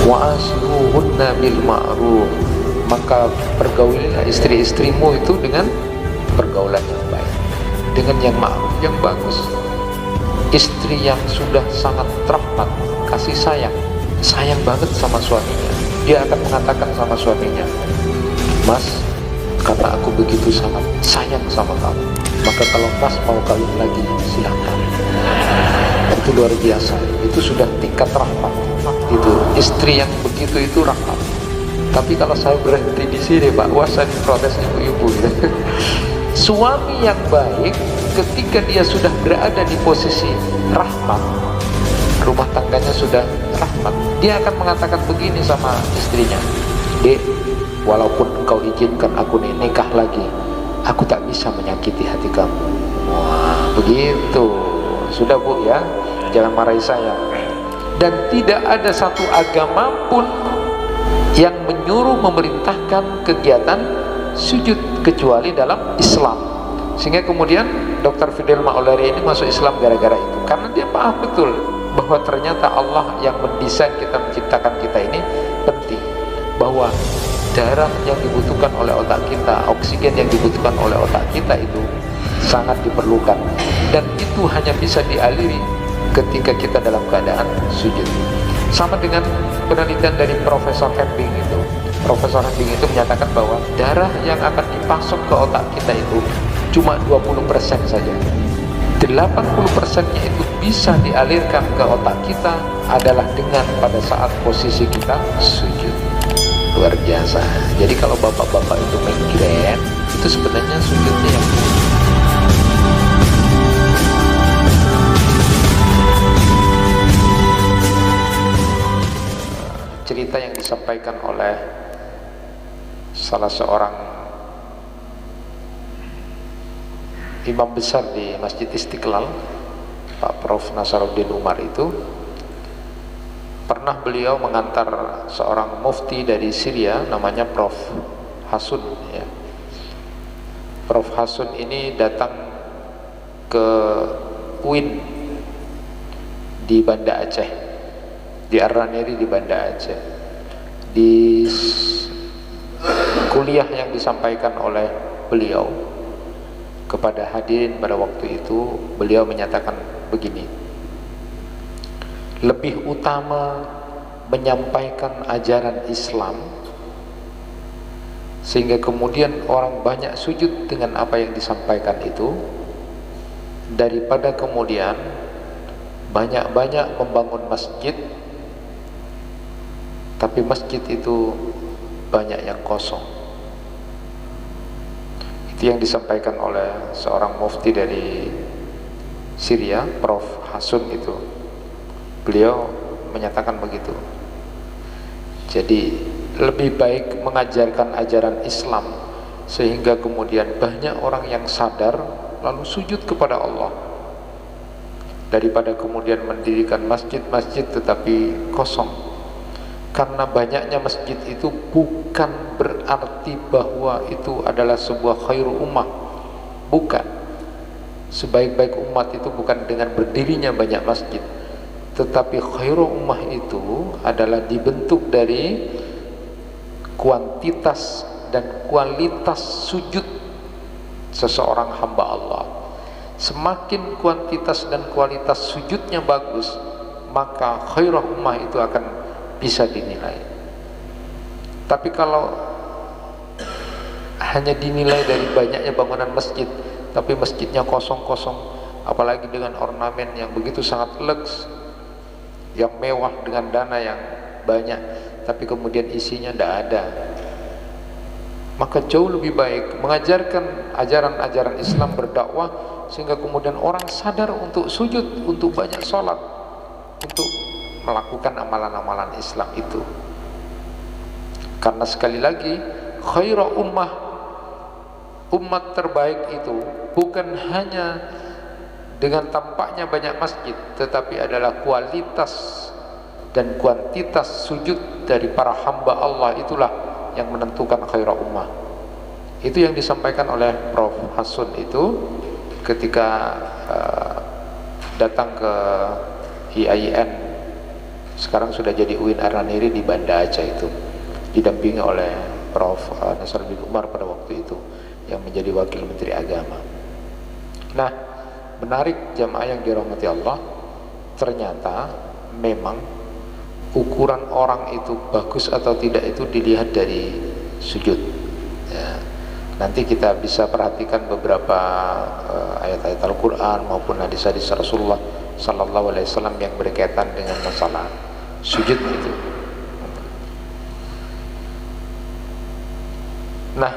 Wa ashiruhunna bil ma'ruf, maka pergaulilah istri-istrimu itu dengan pergaulan yang baik, dengan yang ma'ruf, yang bagus. Istri yang sudah sangat rahmat, kasih sayang, sayang banget sama suaminya, dia akan mengatakan sama suaminya, "Mas, karena aku begitu sangat sayang sama kamu, maka kalau Mas mau kawin lagi, silakan." Itu luar biasa, itu sudah tingkat rahmat. Itu istri yang begitu itu rahmat. Tapi kalau saya berhenti di sini, Pak, wah saya diprotes ibu-ibu ya. Suami yang baik ketika dia sudah berada di posisi rahmat, rumah tangganya sudah rahmat, dia akan mengatakan begini sama istrinya, "Dek, walaupun engkau izinkan aku nikah lagi, aku tak bisa menyakiti hati kamu." Wah, begitu. Sudah Bu ya, jangan marahi saya. Dan tidak ada satu agama pun yang menyuruh memerintahkan kegiatan sujud kecuali dalam Islam. Sehingga kemudian Dr. Fidel Maulari ini masuk Islam gara-gara itu, karena dia paham betul bahwa ternyata Allah yang mendesain kita, menciptakan kita ini penting, bahwa darah yang dibutuhkan oleh otak kita, oksigen yang dibutuhkan oleh otak kita itu sangat diperlukan, dan itu hanya bisa dialiri ketika kita dalam keadaan sujud. Sama dengan penelitian dari Profesor Hembing itu. Profesor Hembing itu menyatakan bahwa darah yang akan dipasok ke otak kita itu cuma 20% saja. 80%-nya itu bisa dialirkan ke otak kita adalah dengan pada saat posisi kita sujud. Luar biasa. Jadi kalau bapak-bapak itu migrain, itu sebenarnya sujudnya yang cerita yang disampaikan oleh salah seorang imam besar di Masjid Istiqlal, Pak Prof. Nasaruddin Umar, itu pernah beliau mengantar seorang mufti dari Syria namanya Prof. Hasun ya. Prof. Hasun ini datang ke UIN di Banda Aceh, di Ar-Raneri di Banda Aceh. Di kuliah yang disampaikan oleh beliau kepada hadirin pada waktu itu, beliau menyatakan begini, lebih utama menyampaikan ajaran Islam sehingga kemudian orang banyak sujud dengan apa yang disampaikan itu, daripada kemudian banyak-banyak membangun masjid tapi masjid itu banyak yang kosong. Itu yang disampaikan oleh seorang mufti dari Syria, Prof. Hasun itu. Beliau menyatakan begitu. Jadi lebih baik mengajarkan ajaran Islam sehingga kemudian banyak orang yang sadar lalu sujud kepada Allah, daripada kemudian mendirikan masjid-masjid tetapi kosong. Karena banyaknya masjid itu bukan berarti bahwa itu adalah sebuah khairu ummah. Bukan. Sebaik-baik umat itu bukan dengan berdirinya banyak masjid, tetapi khairu ummah itu adalah dibentuk dari kuantitas dan kualitas sujud seseorang hamba Allah. Semakin kuantitas dan kualitas sujudnya bagus, maka khairu ummah itu akan bisa dinilai. Tapi kalau hanya dinilai dari banyaknya bangunan masjid tapi masjidnya kosong-kosong, apalagi dengan ornamen yang begitu sangat lux, yang mewah dengan dana yang banyak, tapi kemudian isinya tidak ada, maka jauh lebih baik mengajarkan ajaran-ajaran Islam, berdakwah sehingga kemudian orang sadar untuk sujud, untuk banyak sholat, untuk melakukan amalan-amalan Islam itu. Karena sekali lagi khairu ummah, umat terbaik itu bukan hanya dengan tampaknya banyak masjid, tetapi adalah kualitas dan kuantitas sujud dari para hamba Allah. Itulah yang menentukan khairul ummah. Itu yang disampaikan oleh Prof. Hasun itu ketika datang ke IAIN, sekarang sudah jadi UIN Araniri di Banda Aceh itu, didampingi oleh Prof. Nasaruddin Umar pada waktu itu yang menjadi Wakil Menteri Agama. Nah, menarik jamaah yang dirahmati Allah, ternyata memang ukuran orang itu bagus atau tidak itu dilihat dari sujud ya. Nanti kita bisa perhatikan beberapa ayat-ayat Al-Quran maupun hadis-hadis Rasulullah Sallallahu Alaihi Wasallam yang berkaitan dengan masalah sujud itu. Nah,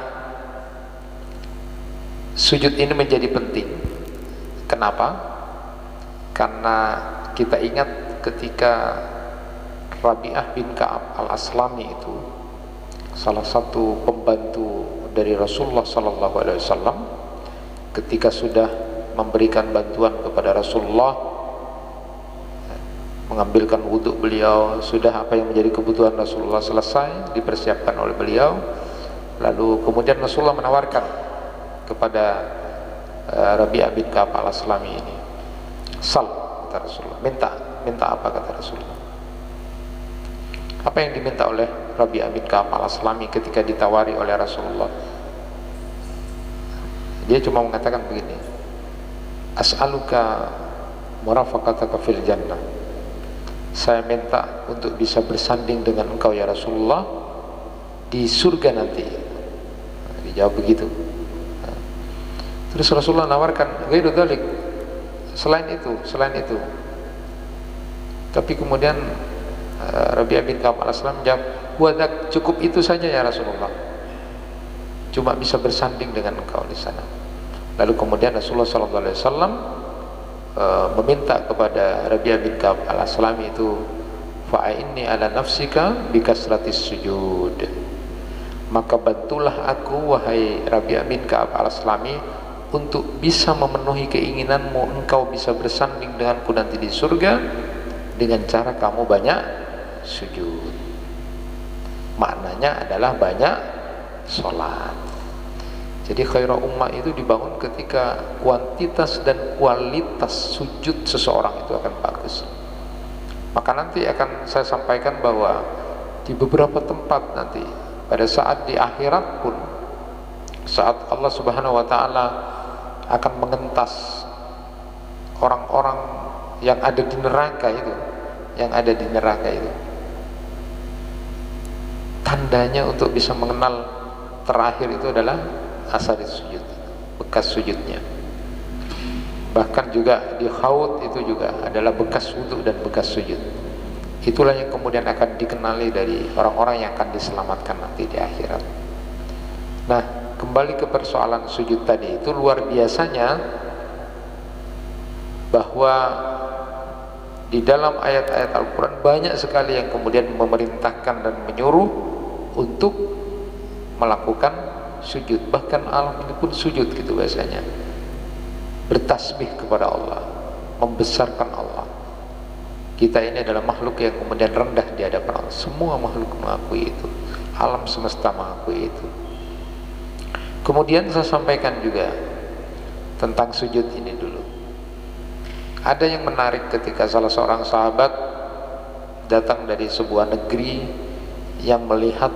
sujud ini menjadi penting. Kenapa? Karena kita ingat ketika Rabi'ah bin Ka'ab al-Aslami itu salah satu pembantu dari Rasulullah Sallallahu Alaihi Wasallam, ketika sudah memberikan bantuan kepada Rasulullah, mengambilkan wudhu beliau, sudah apa yang menjadi kebutuhan Rasulullah selesai dipersiapkan oleh beliau, lalu kemudian Rasulullah menawarkan kepada Rabi'ah bin Ka'ab al-Aslami ini, sal, kata Rasulullah, minta apa, kata Rasulullah. Apa yang diminta oleh Rabi'ah bin Ka'ab al-Aslami ketika ditawari oleh Rasulullah? Dia cuma mengatakan begini, as'aluka murafaqataka fil jannah, saya minta untuk bisa bersanding dengan engkau ya Rasulullah di surga nanti. Dijawab begitu. Terus Rasulullah nawarkan ghairu dzalik, selain itu. Tapi kemudian Rabi'ah bin Ka'ab al-Aslam jawab, wadak, cukup itu saja ya Rasulullah, cuma bisa bersanding dengan engkau di sana. Lalu kemudian Rasulullah SAW meminta kepada Rabi'ah bin Ka'ab al-Aslami itu, fa'inni ala nafsika bikasratis sujud, maka bantulah aku wahai Rabi'ah bin Ka'ab al-Aslami untuk bisa memenuhi keinginanmu, engkau bisa bersanding denganku nanti di surga dengan cara kamu banyak sujud. Maknanya adalah banyak sholat. Jadi khairul ummah itu dibangun ketika kuantitas dan kualitas sujud seseorang itu akan bagus. Maka nanti akan saya sampaikan bahwa di beberapa tempat nanti pada saat di akhirat pun, saat Allah Subhanahu wa Ta'ala akan mengentas orang-orang yang ada di neraka itu, tandanya untuk bisa mengenal terakhir itu adalah asaris sujud, bekas sujudnya. Bahkan juga di khaut itu juga adalah bekas wudhu dan bekas sujud. Itulah yang kemudian akan dikenali dari orang-orang yang akan diselamatkan nanti di akhirat. Nah, kembali ke persoalan sujud tadi, itu luar biasanya bahwa di dalam ayat-ayat Al-Quran banyak sekali yang kemudian memerintahkan dan menyuruh untuk melakukan sujud. Bahkan alam ini pun sujud gitu biasanya, bertasbih kepada Allah, membesarkan Allah. Kita ini adalah makhluk yang kemudian rendah di hadapan Allah. Semua makhluk mengakui itu, alam semesta mengakui itu. Kemudian saya sampaikan juga tentang sujud ini dulu. Ada yang menarik ketika salah seorang sahabat datang dari sebuah negeri yang melihat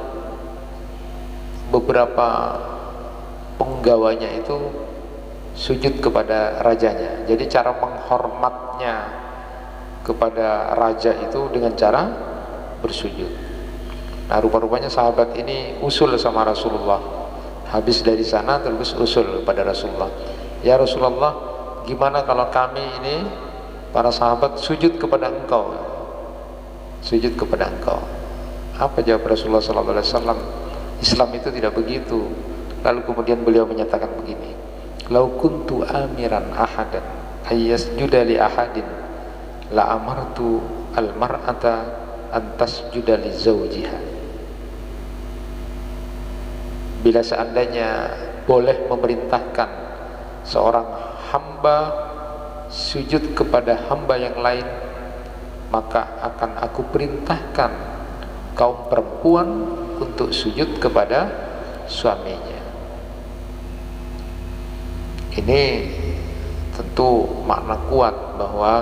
beberapa penggawanya itu sujud kepada rajanya. Jadi cara menghormatnya kepada raja itu dengan cara bersujud. Nah, rupa-rupanya sahabat ini usul sama Rasulullah. Habis dari sana terus usul pada Rasulullah, ya Rasulullah, gimana kalau kami ini para sahabat sujud kepada engkau, sujud kepada engkau? Apa jawab Rasulullah SAW? Islam itu tidak begitu. Lalu kemudian beliau menyatakan begini, lau kuntu amiran ahadan ayyasjuda li ahadin la amartu al mar'ata an tasjuda li zawjiha. Bila seandainya boleh memerintahkan seorang hamba sujud kepada hamba yang lain, maka akan aku perintahkan kaum perempuan untuk sujud kepada suaminya. Ini tentu makna kuat bahwa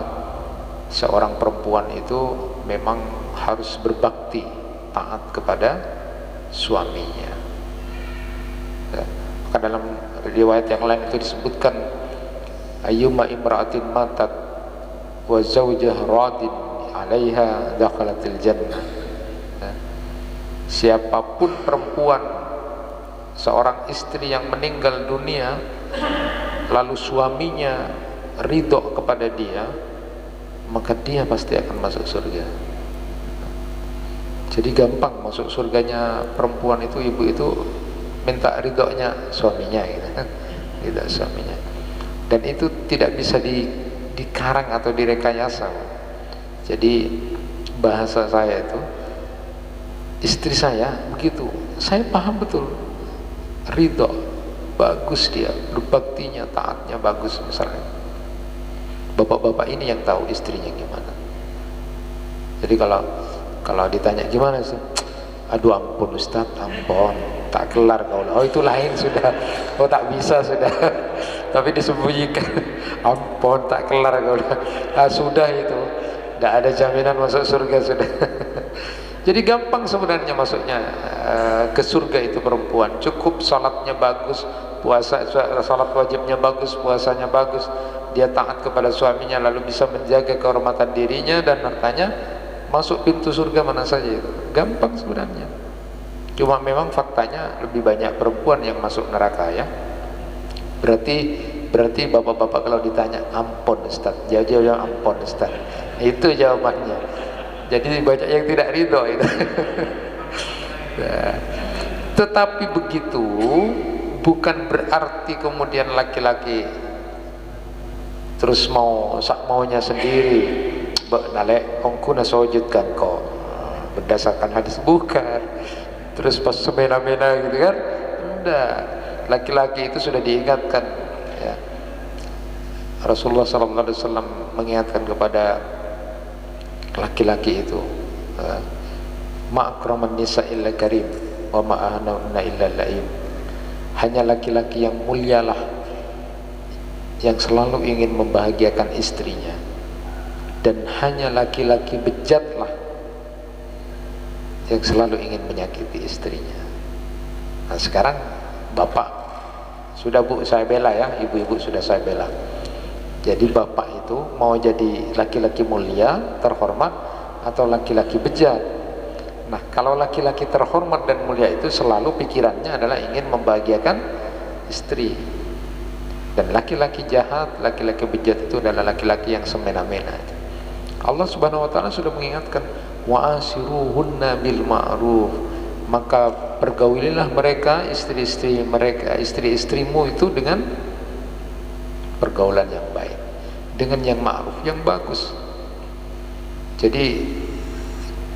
seorang perempuan itu memang harus berbakti, taat kepada suaminya. Maka dalam riwayat yang lain itu disebutkan, ayyuma imra'atin matat wa zawjah radin 'alaiha dakhalatil jannah. Siapapun perempuan, seorang istri yang meninggal dunia lalu suaminya ridho kepada dia, maka dia pasti akan masuk surga. Jadi gampang masuk surganya perempuan itu, ibu itu minta ridhonya suaminya gitu kan, ridho suaminya. Dan itu tidak bisa dikarang atau direkayasa. Jadi bahasa saya itu, istri saya begitu, saya paham betul, ridho, bagus dia, berbaktinya, taatnya bagus misalnya. Bapak-bapak ini yang tahu istrinya gimana. Jadi kalau ditanya gimana sih, aduh ampun Ustadz, ampun, tak kelar kau. Oh itu lain sudah, oh tak bisa sudah. Tapi disembunyikan, ampun tak kelar kau. Sudah itu, tidak ada jaminan masuk surga sudah. Jadi gampang sebenarnya masuknya ke surga itu perempuan. Cukup salatnya bagus, salat wajibnya bagus, puasanya bagus, dia taat kepada suaminya, lalu bisa menjaga kehormatan dirinya dan hartanya, masuk pintu surga mana saja itu. Gampang sebenarnya. Cuma memang faktanya lebih banyak perempuan yang masuk neraka ya. Berarti bapak-bapak kalau ditanya ampun Ustaz, jawab ampun Ustaz. Itu jawabannya. Jadi banyak yang tidak ridho itu. Nah, tetapi begitu bukan berarti kemudian laki-laki terus mau sak maunya sendiri. Nalek ongku nasojudkan kok berdasarkan hadis, bukan. Terus pas semena-mena gitu kan, enggak. Laki-laki itu sudah diingatkan ya. Rasulullah SAW mengingatkan kepada laki-laki itu, ma'akraman nisa illa karim wa ma'ahanna illa la'im. Hanya laki-laki yang mulialah yang selalu ingin membahagiakan istrinya, dan hanya laki-laki bejatlah yang selalu ingin menyakiti istrinya. Nah sekarang bapak sudah, bu saya bela ya, ibu-ibu sudah saya bela. Jadi bapak itu mau jadi laki-laki mulia, terhormat, atau laki-laki bejat. Nah kalau laki-laki terhormat dan mulia itu selalu pikirannya adalah ingin membahagiakan istri. Dan laki-laki jahat, laki-laki bejat itu adalah laki-laki yang semena-mena. Allah Subhanahu wa ta'ala sudah mengingatkan, wa asiruhunna bil ma'ruf, maka pergaulilah mereka, istri-istri mereka, istri-istrimu itu dengan pergaulan yang baik, dengan yang ma'ruf, yang bagus. Jadi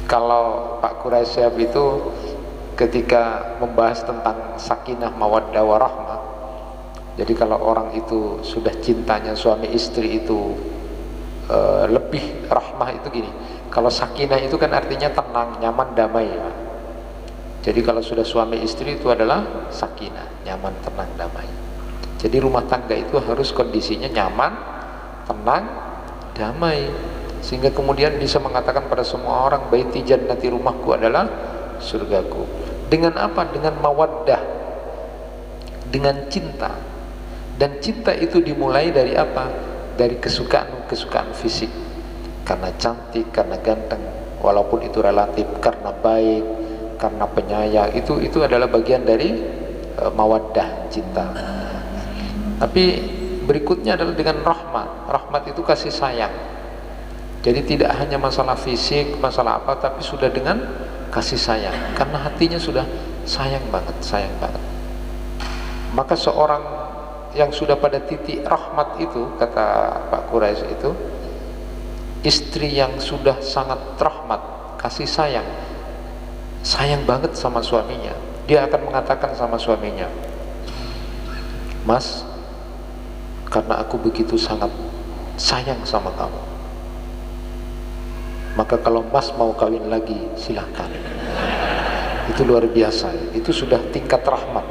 kalau Pak Quraisyab itu ketika membahas tentang sakinah mawaddah warahmah, jadi kalau orang itu sudah cintanya suami istri itu lebih rahmah itu gini, kalau sakinah itu kan artinya tenang, nyaman, damai ya. Jadi kalau sudah suami istri itu adalah sakinah, nyaman, tenang, damai. Jadi rumah tangga itu harus kondisinya nyaman, tenang, damai, sehingga kemudian bisa mengatakan pada semua orang, baiti jannati, rumahku adalah surgaku. Dengan apa? Dengan mawaddah, dengan cinta. Dan cinta itu dimulai dari apa? Dari kesukaan fisik, karena cantik, karena ganteng, walaupun itu relatif, karena baik, karena penyayang, itu adalah bagian dari mawaddah, cinta. Tapi berikutnya adalah dengan rahmat. Rahmat itu kasih sayang. Jadi tidak hanya masalah fisik, masalah apa, tapi sudah dengan kasih sayang, karena hatinya sudah sayang banget, sayang banget. Maka seorang yang sudah pada titik rahmat itu, kata Pak Quraisy itu, istri yang sudah sangat rahmat, kasih sayang, sayang banget sama suaminya, dia akan mengatakan sama suaminya, Mas, karena aku begitu sangat sayang sama kamu, maka kalau Mas mau kawin lagi silahkan. Itu luar biasa, itu sudah tingkat rahmat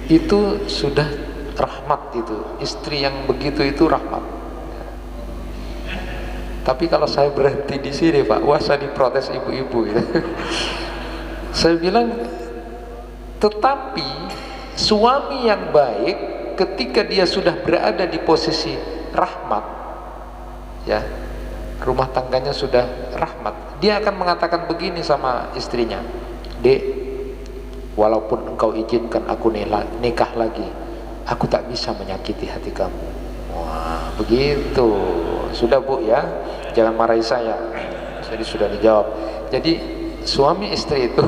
itu sudah rahmat. Itu istri yang begitu itu rahmat. Tapi kalau saya berhenti di sini Pak, wah saya diprotes ibu-ibu ya. Saya bilang, tetapi suami yang baik ketika dia sudah berada di posisi rahmat, ya, rumah tangganya sudah rahmat, dia akan mengatakan begini sama istrinya, Dek, walaupun engkau izinkan aku nikah lagi, aku tak bisa menyakiti hati kamu. Wah, begitu. Sudah Bu ya, jangan marahi saya. Jadi sudah dijawab. Jadi suami istri itu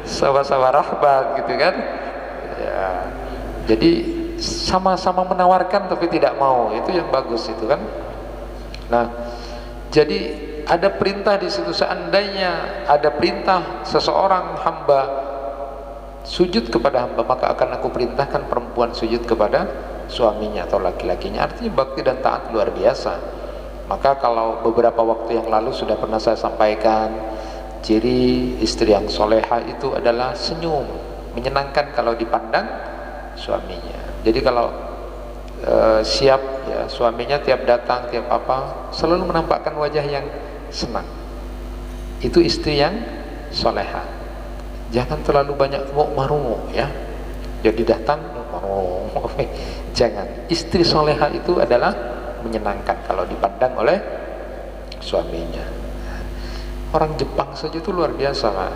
sama-sama rahmat gitu kan ya. Jadi sama-sama menawarkan tapi tidak mau, itu yang bagus itu kan. Nah, jadi ada perintah di situ. Seandainya ada perintah seseorang hamba sujud kepada hamba, maka akan aku perintahkan perempuan sujud kepada suaminya atau laki-lakinya. Artinya bakti dan taat luar biasa. Maka kalau beberapa waktu yang lalu sudah pernah saya sampaikan, ciri istri yang soleha itu adalah senyum, menyenangkan kalau dipandang suaminya. Jadi kalau siap ya, suaminya tiap datang tiap apa selalu menampakkan wajah yang senang. Itu istri yang soleha. Jangan terlalu banyak maru ya. Jadi datang maru. Jangan. Istri soleha itu adalah menyenangkan kalau dipandang oleh suaminya. Orang Jepang saja itu luar biasa Pak,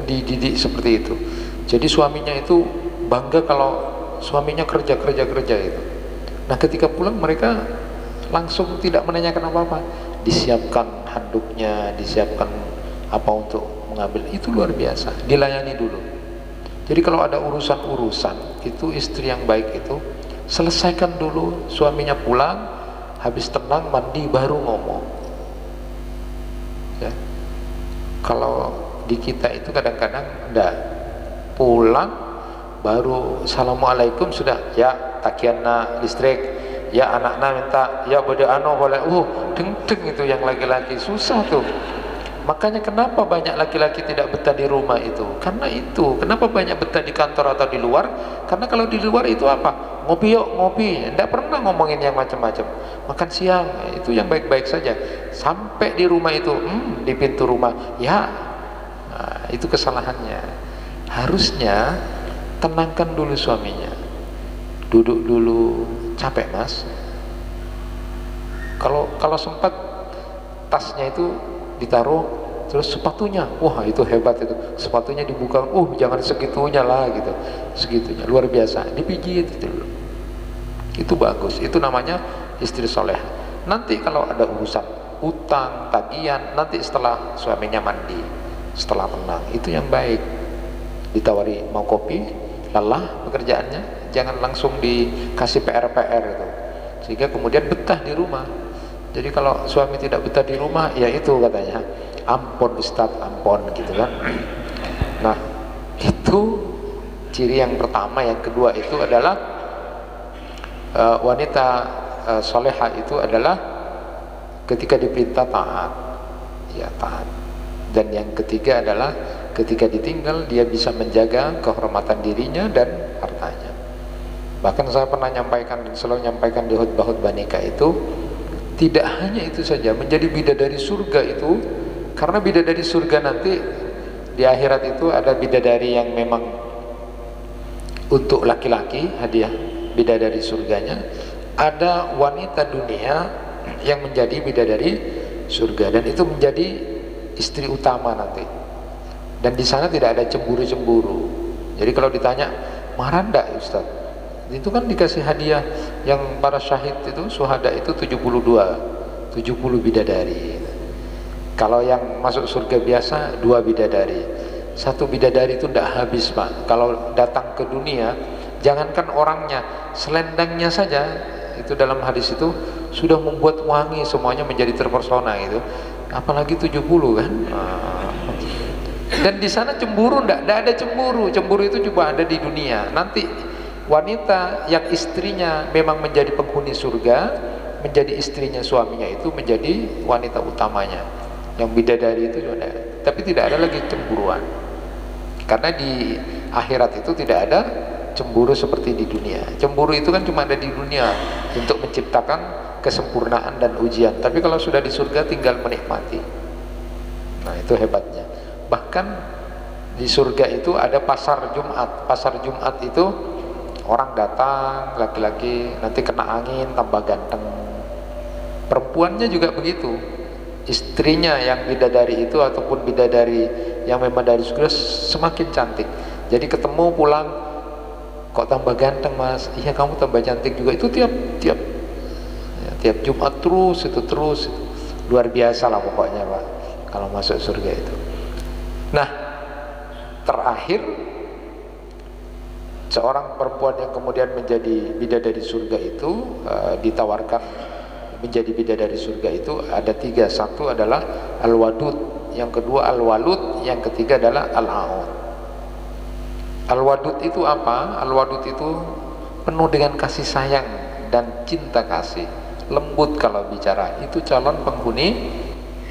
dididik seperti itu. Jadi suaminya itu bangga kalau suaminya kerja itu. Nah ketika pulang mereka langsung tidak menanyakan apa-apa, disiapkan handuknya, disiapkan apa untuk mengambil, itu luar biasa, dilayani dulu. Jadi kalau ada urusan-urusan itu istri yang baik itu selesaikan dulu, suaminya pulang, habis tenang mandi baru ngomong ya. Kalau di kita itu kadang-kadang enggak, pulang baru assalamualaikum sudah ya takianna listrik ya anaknya minta ya bode ano boleh deng-deng itu yang laki-laki susah tuh. Makanya kenapa banyak laki-laki tidak betah di rumah itu, karena itu. Kenapa banyak betah di kantor atau di luar, karena kalau di luar itu apa, ngopi yuk ngopi, tidak pernah ngomongin yang macam-macam, makan siang itu yang baik-baik saja. Sampai di rumah itu di pintu rumah ya, nah, itu kesalahannya. Harusnya tenangkan dulu suaminya, duduk dulu, capek mas. Kalau sempat tasnya itu ditaruh, terus sepatunya, wah itu hebat itu, sepatunya dibuka, jangan segitunya lah gitu, segitunya luar biasa, dipijit itu bagus, itu namanya istri soleh. Nanti kalau ada urusan utang, tagihan, nanti setelah suaminya mandi, setelah tenang, itu yang baik. Ditawari mau kopi, lelah pekerjaannya, jangan langsung dikasih PR itu, sehingga kemudian betah di rumah. Jadi kalau suami tidak betah di rumah, ya itu katanya, ampun Ustadz, ampun gitu kan. Nah, itu ciri yang pertama. Yang kedua itu adalah wanita soleha itu adalah ketika diperintah taat, ya taat. Dan yang ketiga adalah ketika ditinggal dia bisa menjaga kehormatan dirinya dan hartanya. Bahkan saya pernah nyampaikan dan selalu nyampaikan di khutbah nikah itu, tidak hanya itu saja, menjadi bidadari surga itu, karena bidadari surga nanti di akhirat itu ada bidadari yang memang untuk laki-laki, hadiah bidadari surganya, ada wanita dunia yang menjadi bidadari surga, dan itu menjadi istri utama nanti. Dan di sana tidak ada cemburu-cemburu. Jadi kalau ditanya marah enggak Ustaz, itu kan dikasih hadiah yang para syahid itu, syuhada itu 70 bidadari. Kalau yang masuk surga biasa 2 bidadari. 1 bidadari itu tidak habis Pak. Kalau datang ke dunia, jangankan orangnya, selendangnya saja itu dalam hadis itu sudah membuat wangi, semuanya menjadi terpersona itu. Apalagi 70 kan. Dan di sana cemburu tidak ada cemburu. Cemburu itu juga ada di dunia. Nanti wanita yang istrinya memang menjadi penghuni surga, menjadi istrinya suaminya itu menjadi wanita utamanya. Yang bidadari itu ada. tapi tidak ada lagi cemburuan. Karena di akhirat itu tidak ada cemburu seperti di dunia. Cemburu itu kan cuma ada di dunia untuk menciptakan kesempurnaan dan ujian, tapi kalau sudah di surga tinggal menikmati. Nah, itu hebatnya. Bahkan di surga itu ada pasar Jumat. Pasar Jumat itu orang datang, laki-laki nanti kena angin tambah ganteng. Perempuannya juga begitu. Istrinya yang bidadari itu ataupun bidadari yang memang dari surga semakin cantik. Jadi ketemu pulang, kok tambah ganteng mas? Iya kamu tambah cantik juga. Itu tiap Jumat terus itu luar biasa lah pokoknya Pak kalau masuk surga itu. Nah, terakhir seorang perempuan yang kemudian menjadi bidadari surga itu ditawarkan menjadi bidadari surga itu ada 3. Satu adalah al-wadud, yang kedua al-walud, yang ketiga adalah al-aud. Al-wadud itu apa? Al-wadud itu penuh dengan kasih sayang dan cinta kasih, lembut kalau bicara. Itu calon penghuni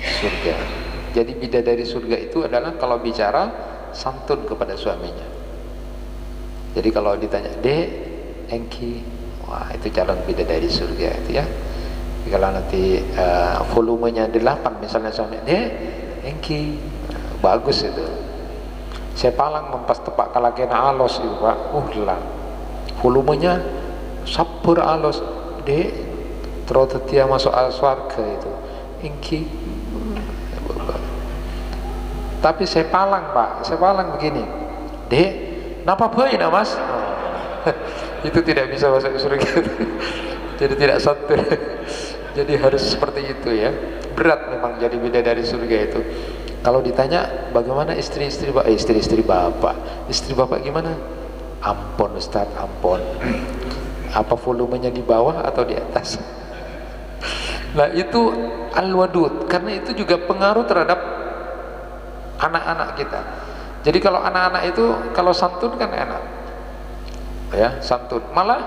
surga. Jadi bidadari surga itu adalah kalau bicara santun kepada suaminya. Jadi kalau ditanya dek, engki, wah itu calon bidadari surga itu ya. Kalau nanti volumenya 8 misalnya suami, dek, engki, bagus itu. Saya palang mempas tepak kalakena alos itu Pak, lah. Volumenya sabur alos, dek, terus dia masuk surga itu, engki. Tapi saya palang Pak, saya palang begini, dek, napa bayi nak mas? Itu tidak bisa masuk surga. Jadi tidak santun. Jadi harus seperti itu ya. Berat memang jadi bidadari surga itu. Kalau ditanya bagaimana istri-istri bapak, istri bapak gimana? Ampun Ustaz, ampun. Apa volumenya di bawah atau di atas? Nah itu al-wadud, karena itu juga pengaruh terhadap anak-anak kita. Jadi kalau anak-anak itu kalau santun kan enak ya, santun. Malah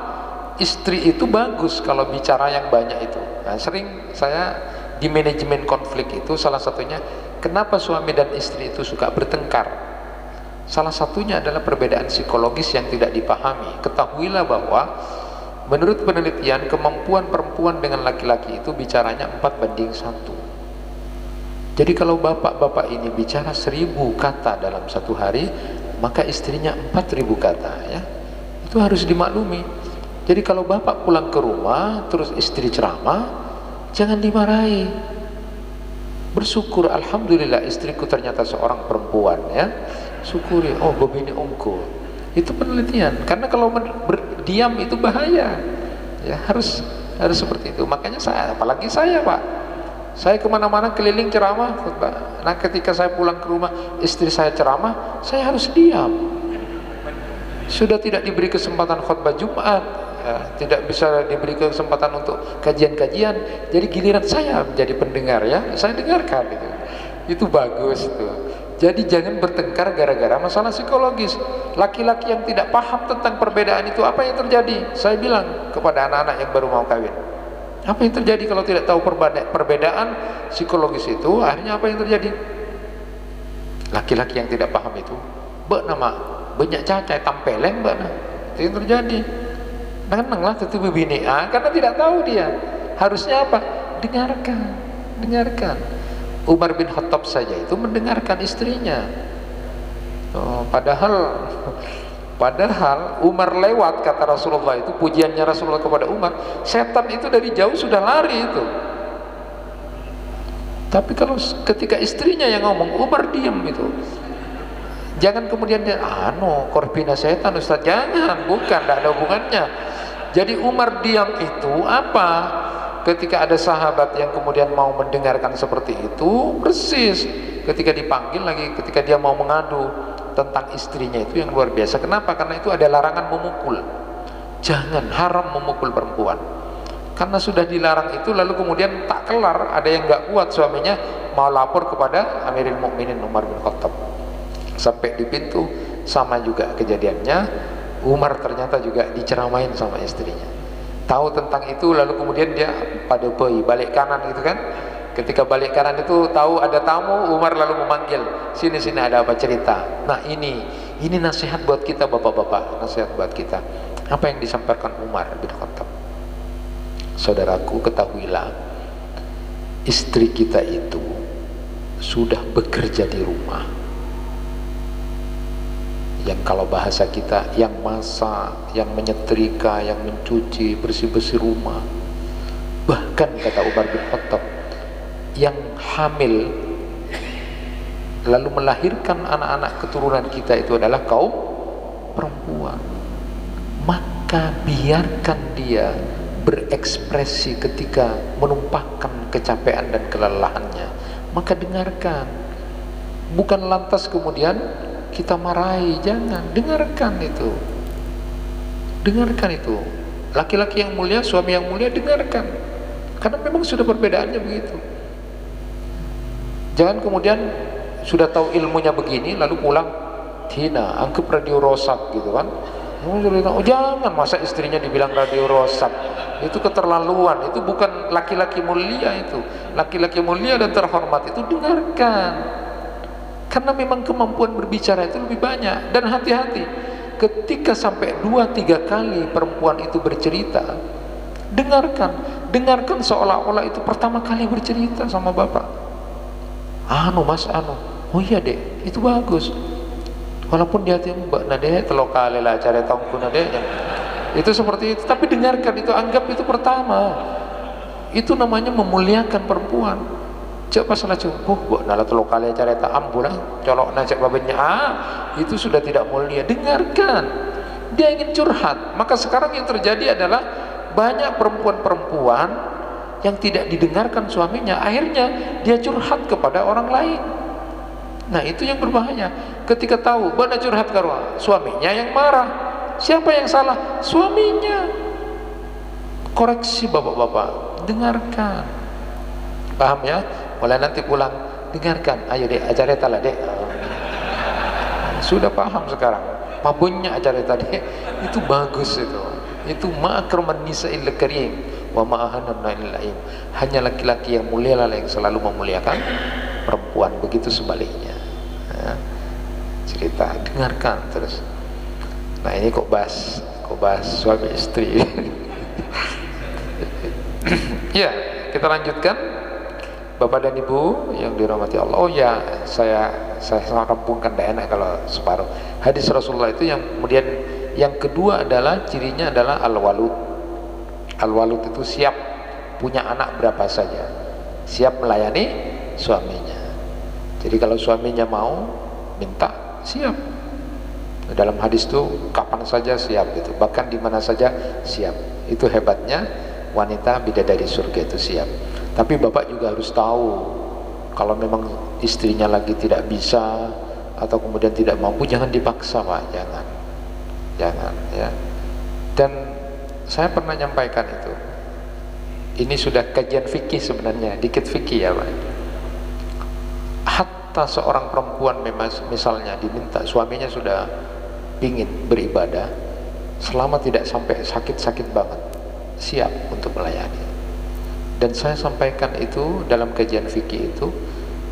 istri itu bagus kalau bicara yang banyak itu. Nah, sering saya di manajemen konflik itu salah satunya kenapa suami dan istri itu suka bertengkar. Salah satunya adalah perbedaan psikologis yang tidak dipahami. Ketahuilah bahwa menurut penelitian kemampuan perempuan dengan laki-laki itu bicaranya 4:1. Jadi kalau bapak-bapak ini bicara 1000 kata dalam satu hari, maka istrinya 4000 kata ya. Itu harus dimaklumi. Jadi kalau bapak pulang ke rumah terus istri ceramah, jangan dimarahi. Bersyukur, alhamdulillah istriku ternyata seorang perempuan ya. Syukuri, oh begini ongko. Itu penelitian. Karena kalau berdiam itu bahaya. Ya harus seperti itu. Makanya apalagi saya Pak, saya kemana-mana keliling ceramah. Nah ketika saya pulang ke rumah istri saya ceramah, saya harus diam. Sudah tidak diberi kesempatan khutbah Jumat ya, tidak bisa diberi kesempatan untuk kajian-kajian, jadi giliran saya menjadi pendengar ya, saya dengarkan itu bagus itu. Jadi jangan bertengkar gara-gara masalah psikologis. Laki-laki yang tidak paham tentang perbedaan itu, apa yang terjadi? Saya bilang kepada anak-anak yang baru mau kawin, apa yang terjadi kalau tidak tahu perbedaan psikologis itu? Akhirnya apa yang terjadi? Laki-laki yang tidak paham itu banyak cacai tampeleng itu yang terjadi. Nenenglah tetap bini karena tidak tahu dia. Harusnya apa? Dengarkan. Umar bin Khattab saja itu mendengarkan istrinya. Padahal Umar lewat, kata Rasulullah itu pujiannya Rasulullah kepada Umar, setan itu dari jauh sudah lari itu. Tapi kalau ketika istrinya yang ngomong, Umar diam itu. Jangan kemudian dia korbina setan Ustaz, jangan, bukan, tidak ada hubungannya. Jadi Umar diam itu apa? Ketika ada sahabat yang kemudian mau mendengarkan seperti itu, persis ketika dipanggil lagi, ketika dia mau mengadu tentang istrinya itu yang luar biasa. Kenapa? Karena itu ada larangan memukul. Jangan, haram memukul perempuan. Karena sudah dilarang itu, lalu kemudian tak kelar, ada yang nggak kuat suaminya mau lapor kepada Amirul Mukminin Umar bin Khattab. Sampai di pintu sama juga kejadiannya, Umar ternyata juga diceramain sama istrinya. Tahu tentang itu lalu kemudian dia pada balik kanan gitu kan, ketika balik kanan itu tahu ada tamu, Umar lalu memanggil, sini ada apa, cerita. Nah ini nasihat buat kita bapak-bapak, nasihat buat kita. Apa yang disampaikan Umar bin Khattab? Saudaraku, ketahuilah, istri kita itu sudah bekerja di rumah, yang kalau bahasa kita, yang masak, yang menyetrika, yang mencuci, bersih-bersih rumah. Bahkan kata Umar bin Khattab, yang hamil lalu melahirkan anak-anak keturunan kita itu adalah kaum perempuan. Maka biarkan dia berekspresi ketika menumpahkan kecapean dan kelelahannya. Maka dengarkan, bukan lantas kemudian kita marahi, jangan. Dengarkan itu, dengarkan itu. Laki-laki yang mulia, suami yang mulia, dengarkan, karena memang sudah perbedaannya begitu. Jangan kemudian sudah tahu ilmunya begini lalu pulang hina, anggap radio rosak gitu kan. Oh, jangan, masa istrinya dibilang radio rosak, itu keterlaluan. Itu bukan laki-laki mulia. Itu laki-laki mulia dan terhormat itu dengarkan, karena memang kemampuan berbicara itu lebih banyak. Dan hati-hati ketika sampai 2-3 kali perempuan itu bercerita, dengarkan seolah-olah itu pertama kali bercerita sama bapak. Mas, oh iya dek, itu bagus. Walaupun di hati mbak nade telok kali lah cari tongku nade, itu seperti itu. Tapi dengarkan itu, anggap itu pertama. Itu namanya memuliakan perempuan. Cek pas salah cukup, mbak nala telok kali cari tak ambulah, colok najak babenya, itu sudah tidak mulia. Dengarkan, dia ingin curhat. Maka sekarang yang terjadi adalah banyak perempuan-perempuan yang tidak didengarkan suaminya, akhirnya dia curhat kepada orang lain. Nah itu yang berbahaya. Ketika tahu bana curhat karena suaminya yang marah, siapa yang salah? Suaminya. Koreksi bapak-bapak, dengarkan. Paham ya? Mulai nanti pulang, dengarkan. Ayo dek, acara tala dek. Sudah paham sekarang. Pabunnya acara tadi itu bagus itu. Itu ma'akraman nisa'il karim wa ma'ahanan na'il la'im. Hanya laki-laki yang mulia lah yang selalu memuliakan perempuan, begitu sebaliknya. Nah, cerita, dengarkan terus. Nah ini kok bahas suami istri. Ya, kita lanjutkan. Bapak dan Ibu yang dirahmati Allah. Oh ya, saya rampungkan, tidak enak kalau separuh. Hadis Rasulullah itu yang kemudian yang kedua adalah cirinya adalah al-walud. Al-walud itu siap punya anak berapa saja, siap melayani suaminya. Jadi kalau suaminya mau minta, siap. Dalam hadis itu kapan saja siap itu, bahkan di mana saja siap. Itu hebatnya wanita bidadari surga itu siap. Tapi bapak juga harus tahu, kalau memang istrinya lagi tidak bisa atau kemudian tidak mampu, jangan dipaksa pak, jangan ya. Dan saya pernah nyampaikan itu, ini sudah kajian fikih sebenarnya, dikit fikih ya pak. Hatta seorang perempuan misalnya diminta, suaminya sudah ingin beribadah, selama tidak sampai sakit-sakit banget, siap untuk melayani. Dan saya sampaikan itu dalam kajian fikih itu,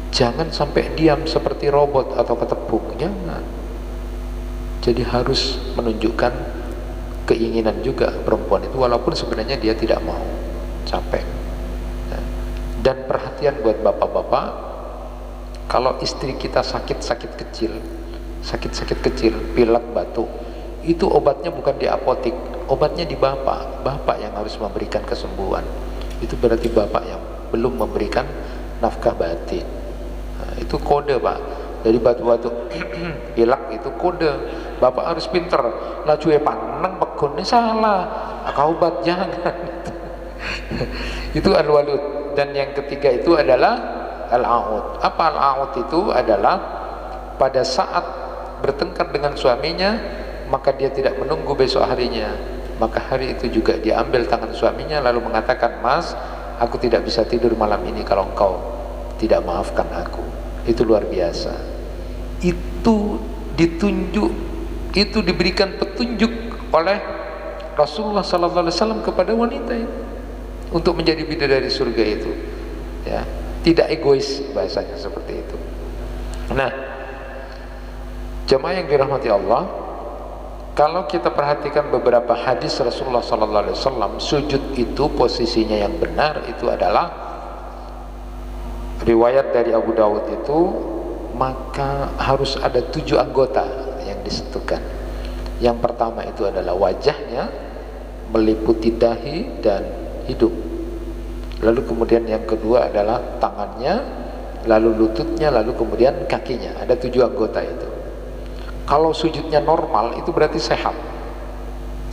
jangan sampai diam seperti robot atau ketepung, jangan. Jadi harus menunjukkan keinginan juga perempuan itu, walaupun sebenarnya dia tidak mau, capek. Dan perhatian buat bapak-bapak, kalau istri kita sakit-sakit kecil, pilek, batuk, itu obatnya bukan di apotik, obatnya di bapak yang harus memberikan kesembuhan. Itu berarti bapak yang belum memberikan nafkah batin. Nah, itu kode pak. Jadi batu-batu pilek itu kode. Bapak harus pinter. Lah cuy panang pegon ini salah. Kau obat jangan. Itu al-walud. Dan yang ketiga itu adalah al-a'ud. Apa al-a'ud itu? Adalah pada saat bertengkar dengan suaminya, maka dia tidak menunggu besok harinya, maka hari itu juga dia ambil tangan suaminya lalu mengatakan, mas, aku tidak bisa tidur malam ini kalau engkau tidak maafkan aku. Itu luar biasa. Itu ditunjuk, itu diberikan petunjuk oleh Rasulullah SAW kepada wanita itu untuk menjadi bidadari surga itu ya. tidak egois, bahasanya seperti itu. Nah, jemaah yang dirahmati Allah, kalau kita perhatikan beberapa hadis Rasulullah SAW, sujud itu posisinya yang benar itu adalah riwayat dari Abu Dawud itu, maka harus ada 7 anggota yang disentuhkan. Yang pertama itu adalah wajahnya, meliputi dahi dan hidung. Lalu kemudian yang kedua adalah tangannya, lalu lututnya, lalu kemudian kakinya. Ada 7 anggota itu. Kalau sujudnya normal itu berarti sehat,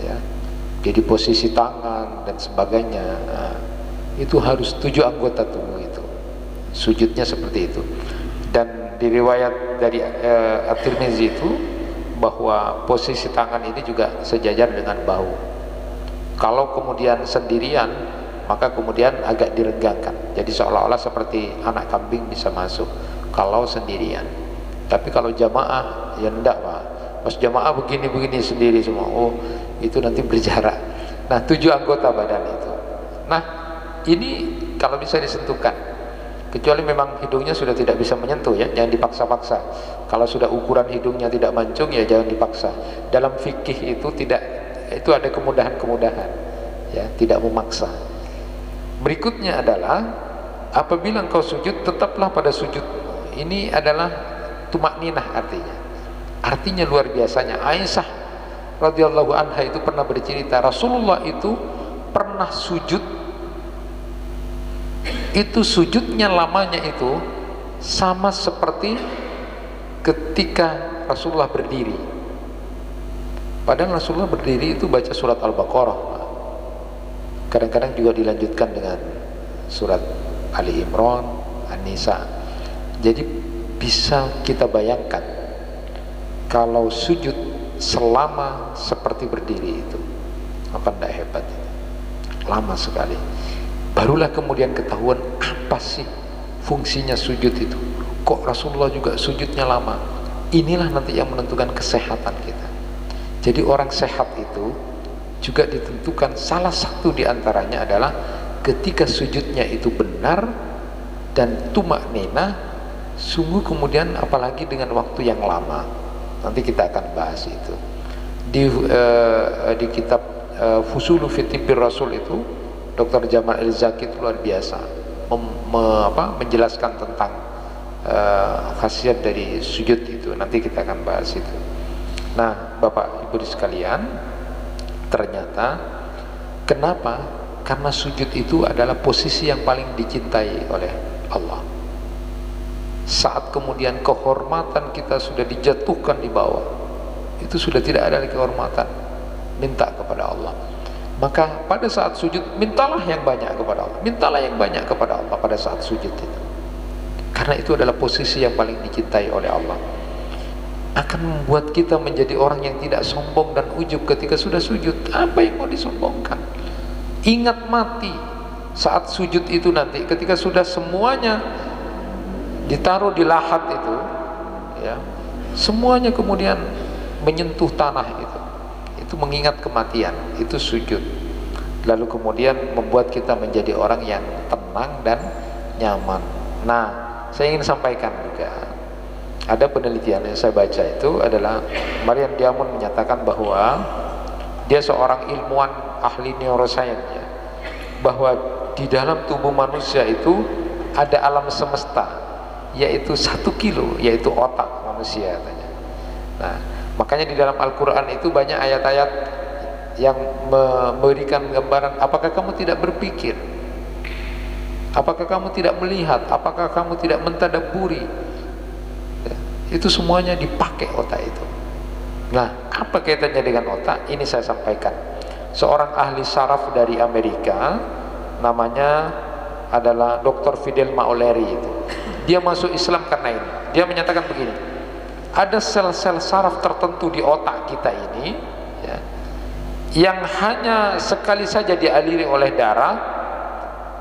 ya. Jadi posisi tangan dan sebagainya, nah, itu harus 7 anggota tubuh itu. Sujudnya seperti itu. Dan di riwayat dari At-Tirmizi itu bahwa posisi tangan ini juga sejajar dengan bahu. Kalau kemudian sendirian, maka kemudian agak diregangkan, jadi seolah-olah seperti anak kambing bisa masuk kalau sendirian. Tapi kalau jamaah, ya enggak Pak, pas jamaah begini-begini sendiri semua, oh itu nanti berjarak. Nah, 7 anggota badan itu. Nah, ini kalau bisa disentuhkan, kecuali memang hidungnya sudah tidak bisa menyentuh, ya jangan dipaksa-paksa. Kalau sudah ukuran hidungnya tidak mancung, ya jangan dipaksa. Dalam fikih itu tidak, itu ada kemudahan-kemudahan, ya, tidak memaksa. Berikutnya adalah apabila engkau sujud, tetaplah pada sujud. Ini adalah tumakninah artinya. Artinya luar biasanya. Aisyah radhiyallahu anha itu pernah bercerita, Rasulullah itu pernah sujud, itu sujudnya lamanya itu sama seperti ketika Rasulullah berdiri. Padahal Rasulullah berdiri itu baca surat Al-Baqarah, kadang-kadang juga dilanjutkan dengan surat Ali Imran, An-Nisa. Jadi bisa kita bayangkan kalau sujud selama seperti berdiri itu, apa enggak hebat itu? Lama sekali. Barulah kemudian ketahuan apa sih fungsinya sujud itu. Kok Rasulullah juga sujudnya lama? Inilah nanti yang menentukan kesehatan kita. Jadi orang sehat itu juga ditentukan, salah satu diantaranya adalah ketika sujudnya itu benar dan tumakninah, sungguh kemudian apalagi dengan waktu yang lama. Nanti kita akan bahas itu di kitab Fusulu fi Tibbir Rasul itu, Dr. Jamal El-Zaki itu luar biasa menjelaskan tentang khasiat dari sujud itu. Nanti kita akan bahas itu. Nah, Bapak Ibu sekalian, ternyata kenapa? Karena sujud itu adalah posisi yang paling dicintai oleh Allah. Saat kemudian kehormatan kita sudah dijatuhkan di bawah, itu sudah tidak ada lagi kehormatan, minta kepada Allah. Maka pada saat sujud, mintalah yang banyak kepada Allah, mintalah yang banyak kepada Allah pada saat sujud itu, karena itu adalah posisi yang paling dicintai oleh Allah. Akan membuat kita menjadi orang yang tidak sombong dan ujub ketika sudah sujud. Apa yang mau disombongkan? Ingat mati saat sujud itu nanti, ketika sudah semuanya ditaruh di lahat itu, ya, semuanya kemudian menyentuh tanah itu mengingat kematian, itu sujud. Lalu kemudian membuat kita menjadi orang yang tenang dan nyaman. Nah, saya ingin sampaikan juga, ada penelitian yang saya baca itu adalah Marian Diamond menyatakan bahwa dia seorang ilmuwan ahli neuroscience, ya, bahwa di dalam tubuh manusia itu ada alam semesta, yaitu 1 kilo, yaitu otak manusia katanya. Nah, makanya di dalam Al-Quran itu banyak ayat-ayat yang memberikan gambaran, apakah kamu tidak berpikir, apakah kamu tidak melihat, apakah kamu tidak mentadabburi. Itu semuanya dipakai otak itu. Nah, apa kaitannya dengan otak? Ini saya sampaikan. Seorang ahli saraf dari Amerika, namanya adalah Dr. Fidel Mauleri itu. Dia masuk Islam karena ini. Dia menyatakan begini, ada sel-sel saraf tertentu di otak kita ini, ya, yang hanya sekali saja dialiri oleh darah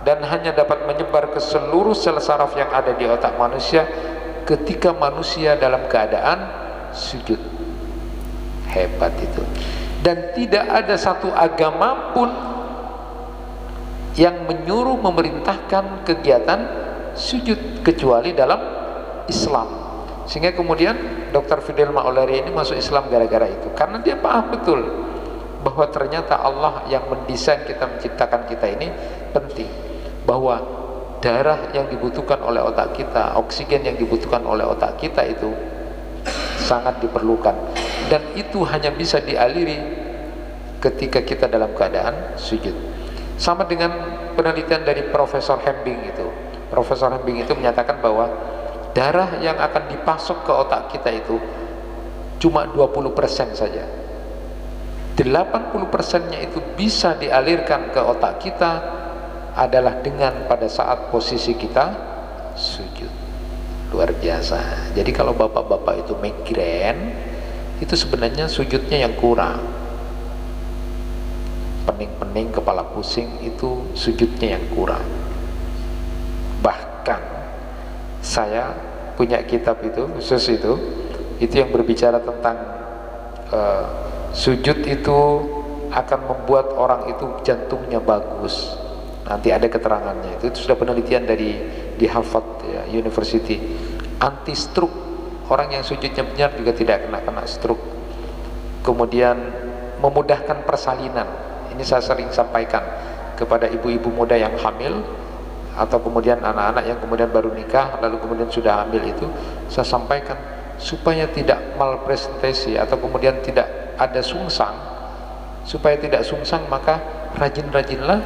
dan hanya dapat menyebar ke seluruh sel saraf yang ada di otak manusia ketika manusia dalam keadaan sujud. Hebat itu. Dan tidak ada satu agama pun yang menyuruh memerintahkan kegiatan sujud, kecuali dalam Islam. Sehingga kemudian Dr. Fidel Maulari ini masuk Islam gara-gara itu, karena dia paham betul bahwa ternyata Allah yang mendesain kita, menciptakan kita ini penting, bahwa darah yang dibutuhkan oleh otak kita, oksigen yang dibutuhkan oleh otak kita itu sangat diperlukan, dan itu hanya bisa dialiri ketika kita dalam keadaan sujud. Sama dengan penelitian dari Profesor Hembing itu. Profesor Hembing itu menyatakan bahwa darah yang akan dipasok ke otak kita itu cuma 20% saja. 80%-nya itu bisa dialirkan ke otak kita adalah dengan pada saat posisi kita sujud. Luar biasa. Jadi kalau bapak-bapak itu migrain, itu sebenarnya sujudnya yang kurang. Pening-pening, kepala pusing, itu sujudnya yang kurang. Bahkan saya punya kitab itu khusus itu yang berbicara tentang sujud itu akan membuat orang itu jantungnya bagus. Nanti ada keterangannya. Itu sudah penelitian di Harvard ya, University. Anti stroke, orang yang sujudnya benar juga tidak kena stroke. Kemudian memudahkan persalinan. Ini saya sering sampaikan kepada ibu-ibu muda yang hamil, atau kemudian anak-anak yang kemudian baru nikah lalu kemudian sudah hamil, itu saya sampaikan supaya tidak malpresentasi atau kemudian tidak ada sungsang. Supaya tidak sungsang, maka rajin-rajinlah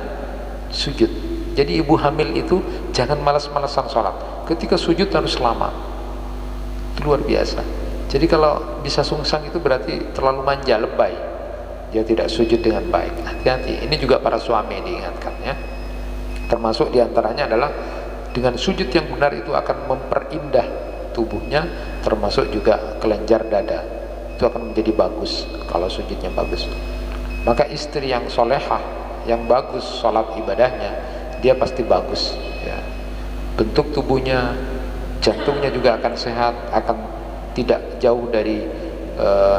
sujud. Jadi ibu hamil itu jangan malas-malasan sholat, ketika sujud harus lama. Itu luar biasa. Jadi kalau bisa sungsang itu berarti terlalu manja, lebay, dia tidak sujud dengan baik. Hati-hati. Ini juga para suami diingatkan ya. Termasuk diantaranya adalah dengan sujud yang benar itu akan memperindah tubuhnya, termasuk juga kelenjar dada. Itu akan menjadi bagus kalau sujudnya bagus. Maka istri yang solehah, yang bagus sholat ibadahnya, dia pasti bagus ya. Bentuk tubuhnya, jantungnya juga akan sehat, akan tidak jauh dari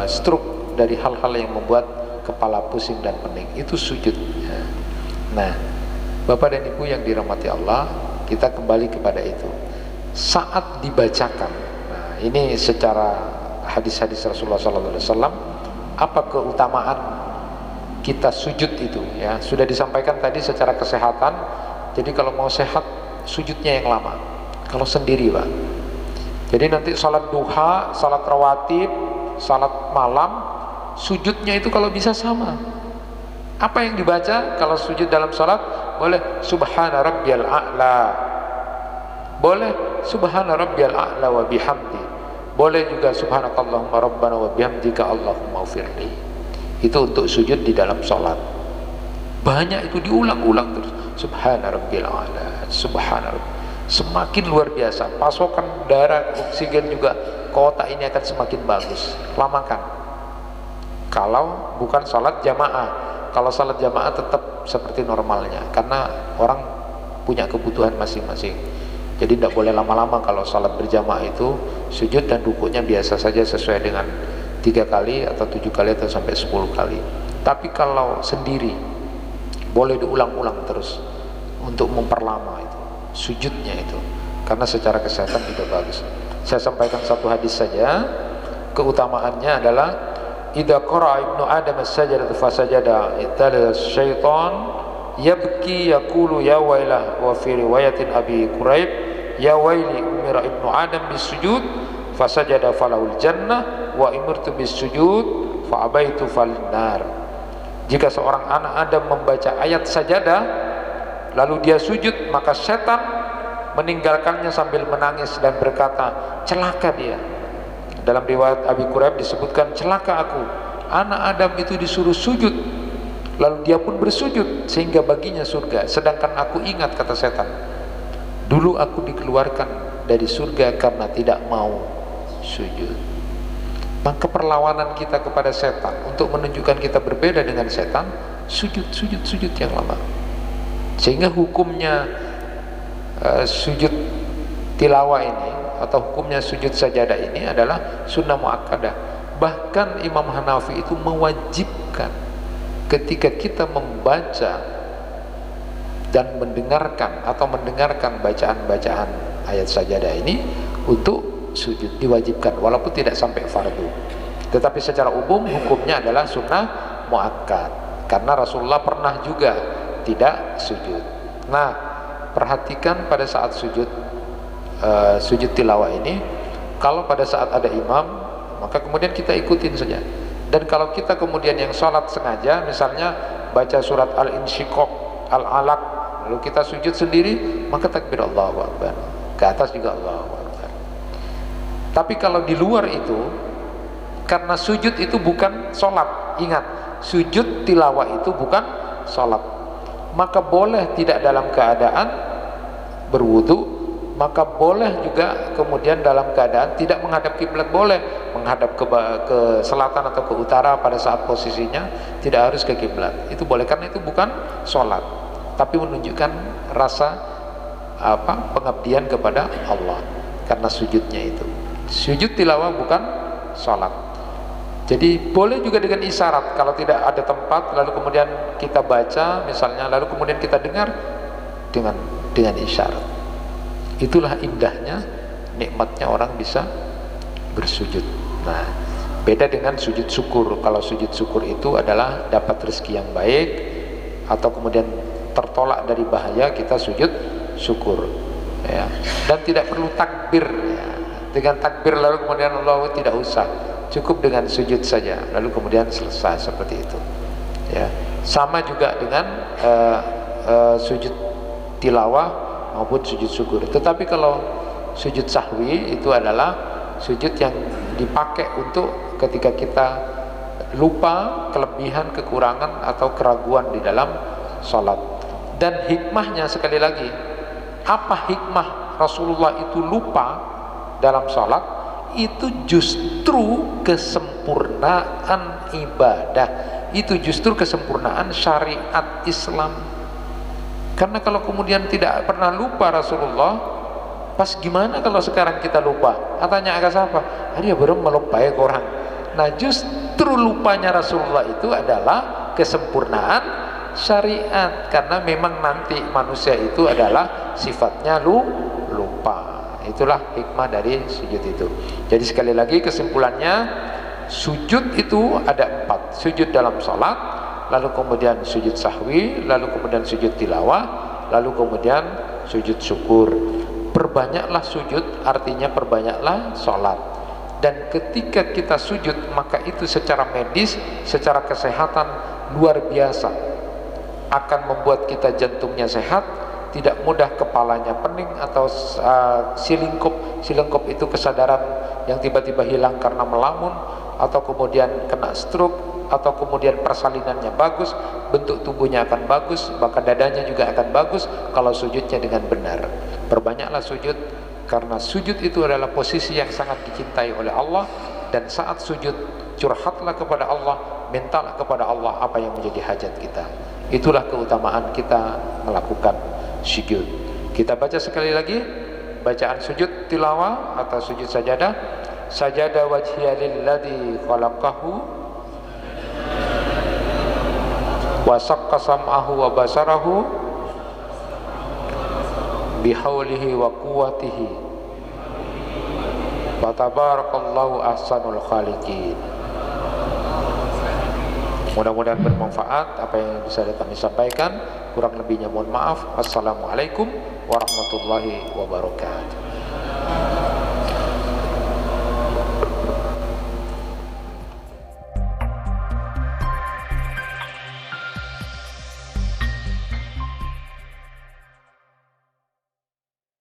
stroke, dari hal-hal yang membuat kepala pusing dan pening. Itu sujud ya. Nah, Bapak dan Ibu yang dirahmati Allah, kita kembali kepada itu. Saat dibacakan, nah ini secara hadis-hadis Rasulullah SAW, apa keutamaan kita sujud itu ya, sudah disampaikan tadi secara kesehatan. Jadi kalau mau sehat, sujudnya yang lama. Kalau sendiri Pak, jadi nanti salat duha, salat rawatib, salat malam, sujudnya itu kalau bisa sama. Apa yang dibaca kalau sujud dalam salat? Boleh subhana rabbiyal a'la, boleh subhana rabbiyal a'la wa bihamdi, boleh juga subhanakallahumma rabbana wa bihamdika allahumma ufirli. Itu untuk sujud di dalam salat. Banyak itu diulang-ulang terus. Subhana rabbiyal a'la, subhana rabb. Semakin luar biasa, pasokan darah, oksigen juga ke otak ini akan semakin bagus. Lamakan. Kalau bukan salat jamaah. Kalau salat jamaah tetap seperti normalnya, karena orang punya kebutuhan masing-masing. Jadi tidak boleh lama-lama. Kalau salat berjamaah itu sujud dan rukuknya biasa saja sesuai dengan 3 kali atau 7 kali atau sampai 10 kali. Tapi kalau sendiri boleh diulang-ulang terus untuk memperlama itu sujudnya itu, karena secara kesehatan juga bagus. Saya sampaikan satu hadis saja. Keutamaannya adalah idza qara'a ibnu adam as-sajdah fasajada ittala syaitan yabki yaqulu ya wailah, wa fi riwayatin abi quraib ya waili umira ibnu adam bisujud fasajada falahul jannah wa imirtu bisujud fa abaitu falinnar. Jika seorang anak Adam membaca ayat sajadah lalu dia sujud, maka setan meninggalkannya sambil menangis dan berkata, celaka dia. Dalam riwayat Abi Quraib disebutkan, celaka aku, anak Adam itu disuruh sujud lalu dia pun bersujud sehingga baginya surga, sedangkan aku ingat, kata setan, dulu aku dikeluarkan dari surga karena tidak mau sujud. Maka perlawanan kita kepada setan untuk menunjukkan kita berbeda dengan setan, sujud yang lama. Sehingga hukumnya sujud tilawah ini atau hukumnya sujud sajadah ini adalah sunnah muakkadah. Bahkan Imam Hanafi itu mewajibkan ketika kita membaca dan mendengarkan bacaan-bacaan ayat sajadah ini untuk sujud, diwajibkan walaupun tidak sampai fardu. Tetapi secara umum hukumnya adalah sunnah muakkad, karena Rasulullah pernah juga tidak sujud. Nah, perhatikan pada saat sujud tilawah ini, kalau pada saat ada imam maka kemudian kita ikutin saja. Dan kalau kita kemudian yang sholat sengaja, misalnya baca surat Al-Insyiqaq, Al-Alaq, lalu kita sujud sendiri, maka takbir Allahu Akbar, ke atas juga Allahu Akbar. Tapi kalau di luar itu, karena sujud itu bukan sholat, ingat, sujud tilawah itu bukan sholat, maka boleh tidak dalam keadaan berwudu, maka boleh juga kemudian dalam keadaan tidak menghadap kiblat, boleh menghadap ke selatan atau ke utara pada saat posisinya, tidak harus ke kiblat, itu boleh, karena itu bukan sholat, tapi menunjukkan rasa pengabdian kepada Allah karena sujudnya itu. Sujud tilawah bukan sholat. Jadi boleh juga dengan isyarat, kalau tidak ada tempat lalu kemudian kita baca misalnya, lalu kemudian kita dengar dengan isyarat. Itulah indahnya, nikmatnya orang bisa bersujud. Nah, beda dengan sujud syukur. Kalau sujud syukur itu adalah dapat rezeki yang baik atau kemudian tertolak dari bahaya, kita sujud syukur ya. Dan tidak perlu takbir ya. Dengan takbir lalu kemudian Allah, tidak usah, cukup dengan sujud saja lalu kemudian selesai, seperti itu ya. Sama juga dengan sujud tilawah maupun sujud syukur. Tetapi kalau sujud sahwi itu adalah sujud yang dipakai untuk ketika kita lupa, kelebihan, kekurangan atau keraguan di dalam sholat. Dan hikmahnya, sekali lagi, apa hikmah Rasulullah itu lupa dalam sholat? Itu justru kesempurnaan ibadah, itu justru kesempurnaan syariat Islam. Karena kalau kemudian tidak pernah lupa Rasulullah, pas gimana kalau sekarang kita lupa? Katanya agak siapa? Dia baru melupai orang. Nah, justru lupanya Rasulullah itu adalah kesempurnaan syariat, karena memang nanti manusia itu adalah sifatnya lupa. Itulah hikmah dari sujud itu. Jadi sekali lagi kesimpulannya, sujud itu ada 4. Sujud dalam sholat, lalu kemudian sujud sahwi, lalu kemudian sujud tilawah, lalu kemudian sujud syukur. Perbanyaklah sujud, artinya perbanyaklah sholat. Dan ketika kita sujud, maka itu secara medis, secara kesehatan luar biasa, akan membuat kita jantungnya sehat, tidak mudah kepalanya pening atau silengkop itu kesadaran yang tiba-tiba hilang karena melamun, atau kemudian kena stroke, atau kemudian persalinannya bagus, bentuk tubuhnya akan bagus, bahkan dadanya juga akan bagus kalau sujudnya dengan benar. Perbanyaklah sujud, karena sujud itu adalah posisi yang sangat dicintai oleh Allah. Dan saat sujud, curhatlah kepada Allah, mintalah kepada Allah apa yang menjadi hajat kita. Itulah keutamaan kita melakukan sujud. Kita baca sekali lagi bacaan sujud tilawah atau sujud sajadah. Sajada wajhiya lilladzi khalaqahu wa saqqa sam'ahu wa basarahu bihaulihi wa quwwatihi wa tabarakallahu ahsanul khaliqin. Mudah-mudahan bermanfaat apa yang bisa kami sampaikan. Kurang lebihnya mohon maaf. Assalamualaikum warahmatullahi wabarakatuh.